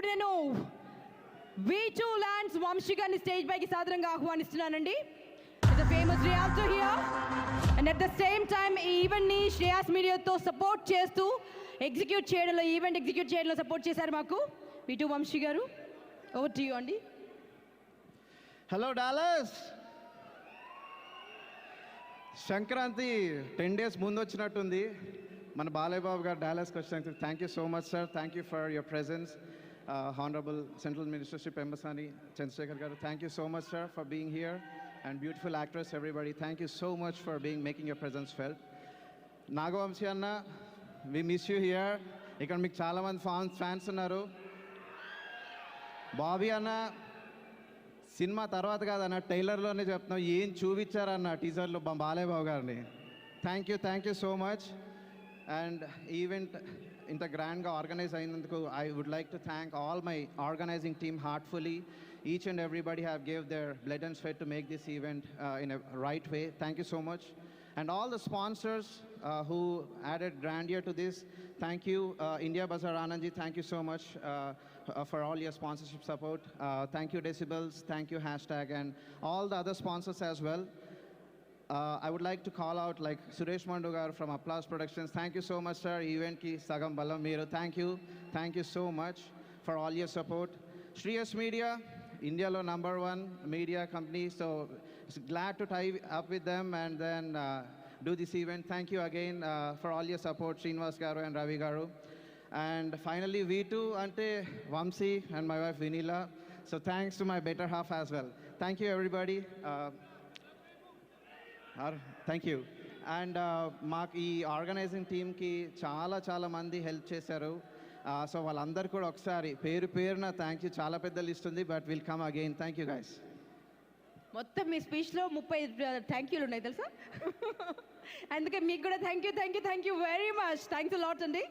నేను V2 Lands Vamsi గారిని stage పైకి సాదరంగా ఆహ్వానిస్తున్నానండి. He's a famous realtor here. And at the same time ఈ ఈవెంట్ ని శ్రేయాస్ మీడియాతో సపోర్ట్ చేస్తూ ఎగ్జిక్యూట్ చేయడంలో సపోర్ట్ చేశారు మాకు V2 వంశీ గారు. ఓవర్ టు యు అండి. Hello Dallas. సంక్రాంతి 10 days ముందు వచ్చినట్టుంది. మన బాలయ్య బాబు గారు డాలస్కి వచ్చినందుకు thank you so much sir. Thank you for your presence. Honourable central ministership Pemmasani Chandrasekhar గారు, thank you so much sir for being here. And beautiful actress everybody, thank you so much for making your presence felt. Nagavamsi అన్న, we miss you here. ఇక్కడ మీకు చాలామంది fans ఉన్నారు. బాబీ అన్న, cinema తర్వాత కాదన్న, టైలర్లోనే చెప్తున్నాం, ఏం చూపించారన్న టీజర్లో బాలయ్య బాబు గారిని. Thank you so much. And event ఇంత గ్రాండ్గా ఆర్గనైజ్ అయినందుకు I would like to thank all my organising team heartfully. Each and everybody have gave their blood and sweat to make this event in a right way. Thank you so much. And all the sponsors who added grandeur to this, thank you. India Bazaar Anandji, thank you so much for all your sponsorship support. Thank you Decibels, thank you Hashtag, and all the other sponsors as well. I would like to call out like Suresh Mandugar from Applause Productions. Thank you so much sir. Event ki sagam balam meeru. Thank you so much for all your support. Shreyas Media, India lo #1 media company, so glad to tie up with them and then do this event. Thank you again for all your support, Srinivas garu and Ravi garu. And finally V2 ante Vamsi and my wife Vinila, so thanks to my better half as well. Thank you everybody. Thank you. And మాకు ఈ organising టీమ్కి చాలా మంది help చేశారు. So వాళ్ళందరూ కూడా ఒకసారి పేరున థ్యాంక్ యూ. చాలా పెద్ద లిస్ట్ ఉంది, but will come again. Thank you guys. మొత్తం మీ స్పీచ్లో 30 థ్యాంక్ యూలు ఉన్నాయి తెలుసా. అందుకే మీకు కూడా thank you very much. Thanks lot అండి.